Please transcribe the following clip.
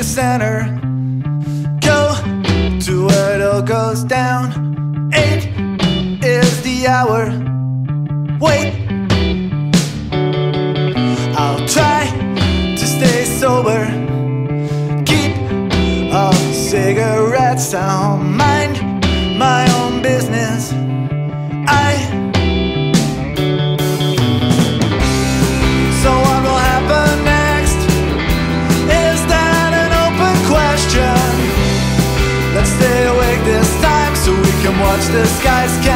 the center, go to where it all goes down. 8 is the hour, wait. I'll try to stay sober, keep all the cigarettes. I'll mind my own business. So what will happen next? Is that an open question? Let's stay awake this time so we can watch the skies catch